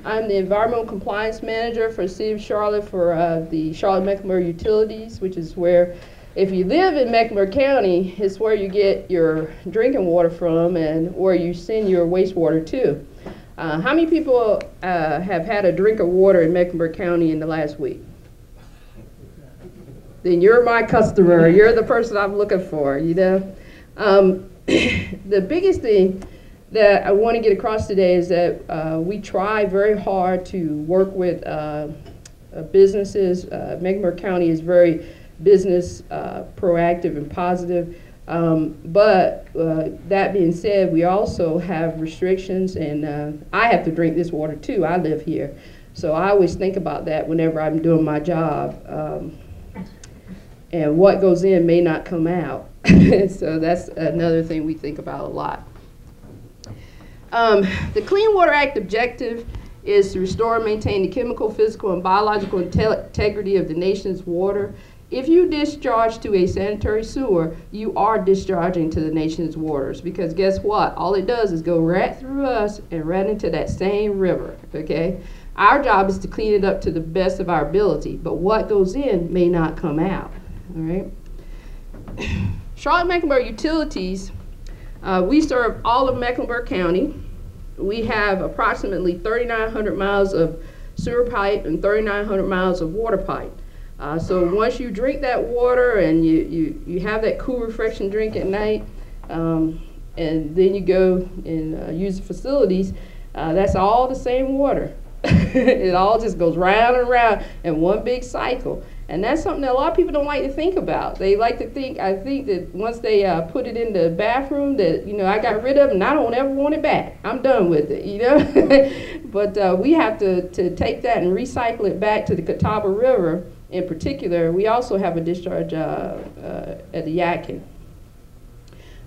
I'm the Environmental Compliance Manager for the City of Charlotte for the Charlotte-Mecklenburg Utilities, which is where, if you live in Mecklenburg County, it's where you get your drinking water from and where you send your wastewater to. How many people have had a drink of water in Mecklenburg County in the last week? Then you're my customer. You're the person I'm looking for, you know? The biggest thing that I want to get across today is that we try very hard to work with businesses. Mecklenburg County is very business proactive and positive. But that being said, we also have restrictions, and I have to drink this water too. I live here. So I always think about that whenever I'm doing my job. And what goes in may not come out. So that's another thing we think about a lot. The Clean Water Act objective is to restore and maintain the chemical, physical, and biological integrity of the nation's water. If you discharge to a sanitary sewer, you are discharging to the nation's waters, because guess what? All it does is go right through us and right into that same river, okay? Our job is to clean it up to the best of our ability, but what goes in may not come out, all right? Charlotte-Mecklenburg Utilities, we serve all of Mecklenburg County. We have approximately 3,900 miles of sewer pipe and 3,900 miles of water pipe. So once you drink that water and you have that cool, refreshing drink at night, and then you go and use the facilities, that's all the same water. It all just goes round and round in one big cycle. And that's something that a lot of people don't like to think about. They like to think, I think that once they put it in the bathroom that, you know, I got rid of it and I don't ever want it back. I'm done with it, you know. But we have to take that and recycle it back to the Catawba River. In particular, we also have a discharge at the Yadkin.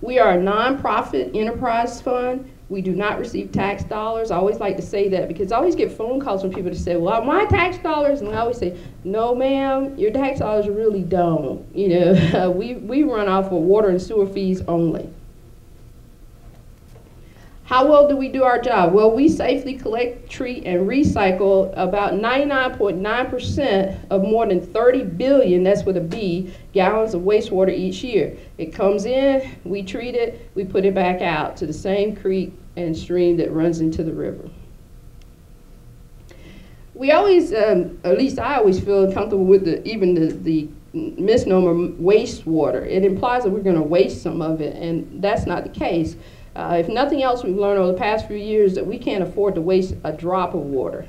We are a nonprofit enterprise fund. We do not receive tax dollars. I always like to say that because I always get phone calls from people to say, well, my tax dollars, and I always say, no, ma'am, your tax dollars really don't. You know, we run off of water and sewer fees only. How well do we do our job? Well, we safely collect, treat, and recycle about 99.9% of more than 30 billion, that's with a B, gallons of wastewater each year. It comes in, we treat it, we put it back out to the same creek and stream that runs into the river. We always, at least I always feel comfortable with the misnomer wastewater. It implies that we're going to waste some of it, and that's not the case. If nothing else, we've learned over the past few years that we can't afford to waste a drop of water.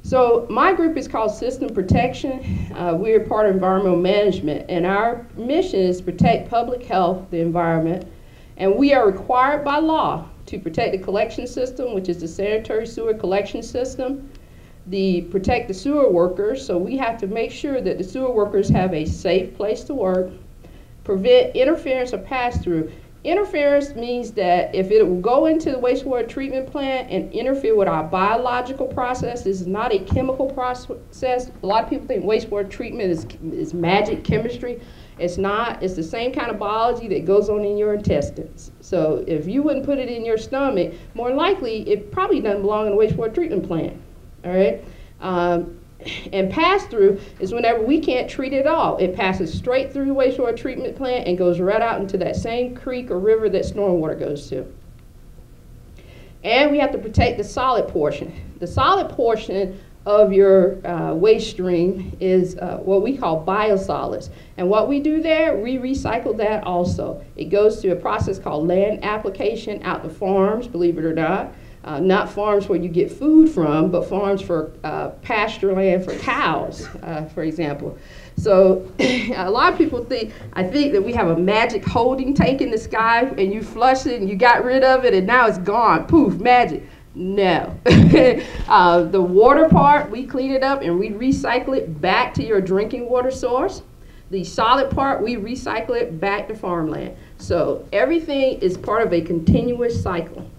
So my group is called System Protection. We're part of environmental management, and our mission is to protect public health, the environment, and we are required by law to protect the collection system, which is the sanitary sewer collection system, protect the sewer workers, so we have to make sure that the sewer workers have a safe place to work, prevent interference or pass-through. Interference means that if it will go into the wastewater treatment plant and interfere with our biological process, this is not a chemical process. A lot of people think wastewater treatment is magic chemistry. It's not. It's the same kind of biology that goes on in your intestines. So if you wouldn't put it in your stomach, more likely it probably doesn't belong in a wastewater treatment plant. All right? And pass-through is whenever we can't treat it all. It passes straight through the wastewater treatment plant and goes right out into that same creek or river that stormwater goes to. And we have to protect the solid portion. The solid portion of your waste stream is what we call biosolids. And what we do there, we recycle that also. It goes through a process called land application out to farms, believe it or not. Not farms where you get food from, but farms for pasture land for cows, for example. So a lot of people think that we have a magic holding tank in the sky and you flush it and you got rid of it and now it's gone, poof, magic. No. The water part, we clean it up and we recycle it back to your drinking water source. The solid part, we recycle it back to farmland. So everything is part of a continuous cycle.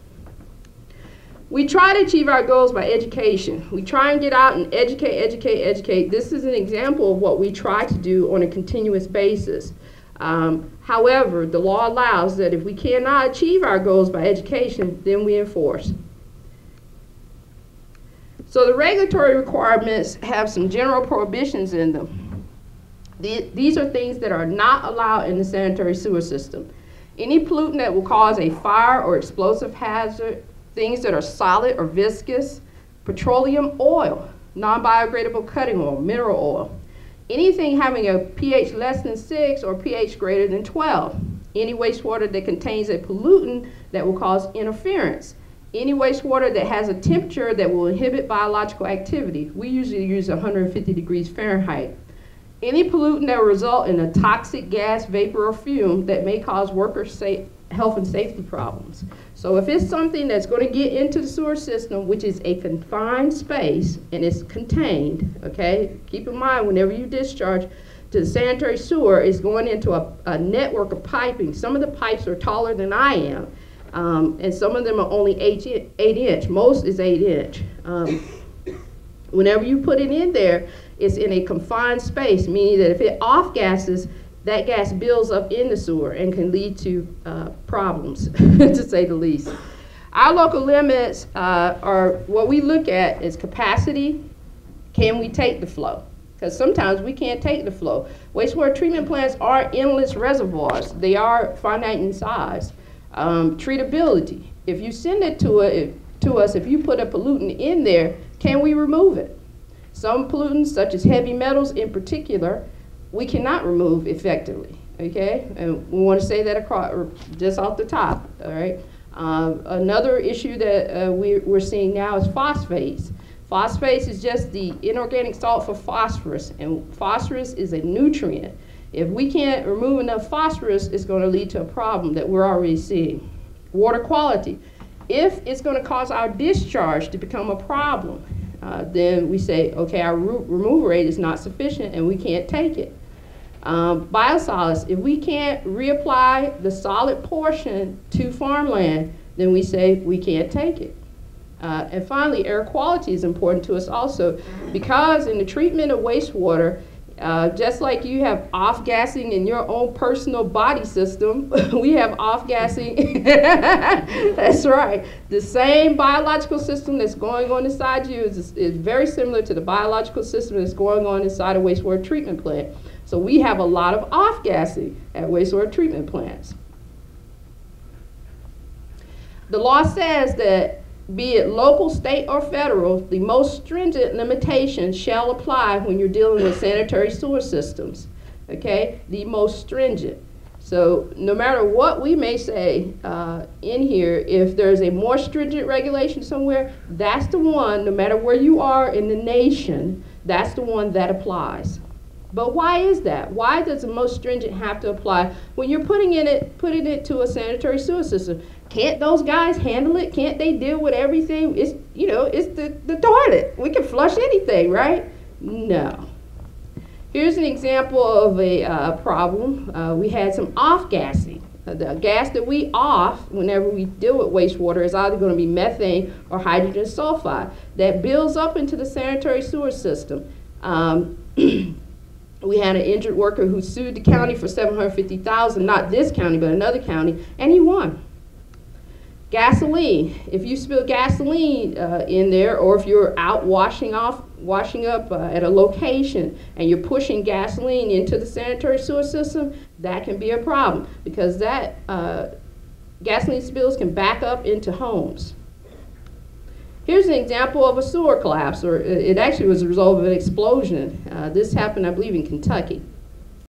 We try to achieve our goals by education. We try and get out and educate. This is an example of what we try to do on a continuous basis. However, the law allows that if we cannot achieve our goals by education, then we enforce. So the regulatory requirements have some general prohibitions in them. These are things that are not allowed in the sanitary sewer system. Any pollutant that will cause a fire or explosive hazard, things that are solid or viscous, petroleum oil, non-biodegradable cutting oil, mineral oil, anything having a pH less than 6 or pH greater than 12, any wastewater that contains a pollutant that will cause interference, any wastewater that has a temperature that will inhibit biological activity. We usually use 150 degrees Fahrenheit. Any pollutant that will result in a toxic gas, vapor, or fume that may cause worker health and safety problems. So if it's something that's going to get into the sewer system, which is a confined space and it's contained, okay, keep in mind whenever you discharge to the sanitary sewer, it's going into a network of piping. Some of the pipes are taller than I am, and some of them are only 8 inch. Most is 8 inch. Whenever you put it in there, it's in a confined space, meaning that if it off-gasses, that gas builds up in the sewer and can lead to problems, to say the least. Our local limits are what we look at is capacity. Can we take the flow? Because sometimes we can't take the flow. Wastewater treatment plants are endless reservoirs. They are finite in size. Treatability. If you send it to us, if you put a pollutant in there, can we remove it? Some pollutants, such as heavy metals in particular, we cannot remove effectively, okay? And we want to say that across, just off the top, all right? Another issue that we're seeing now is phosphates. Phosphates is just the inorganic salt for phosphorus, and phosphorus is a nutrient. If we can't remove enough phosphorus, it's going to lead to a problem that we're already seeing. Water quality. If it's going to cause our discharge to become a problem, then we say, okay, our removal rate is not sufficient and we can't take it. Biosolids, if we can't reapply the solid portion to farmland, then we say we can't take it. And finally, air quality is important to us also, because in the treatment of wastewater, just like you have off-gassing in your own personal body system, we have off-gassing. That's right. The same biological system that's going on inside you is very similar to the biological system that's going on inside a wastewater treatment plant. So we have a lot of off-gassing at wastewater treatment plants. The law says that, be it local, state, or federal, the most stringent limitations shall apply when you're dealing with sanitary sewer systems, okay? The most stringent. So no matter what we may say in here, if there's a more stringent regulation somewhere, that's the one, no matter where you are in the nation, that's the one that applies. But why is that? Why does the most stringent have to apply when you're putting it to a sanitary sewer system? Can't those guys handle it? Can't they deal with everything? It's, you know, it's the toilet. We can flush anything, right? No. Here's an example of a problem. We had some off-gassing. The gas that we off whenever we deal with wastewater is either going to be methane or hydrogen sulfide that builds up into the sanitary sewer system. We had an injured worker who sued the county for $750,000, not this county, but another county, and he won. Gasoline. If you spill gasoline in there, or if you're out washing up at a location and you're pushing gasoline into the sanitary sewer system, that can be a problem because that gasoline spills can back up into homes. Here's an example of a sewer collapse, or it actually was a result of an explosion. This happened, I believe, in Kentucky.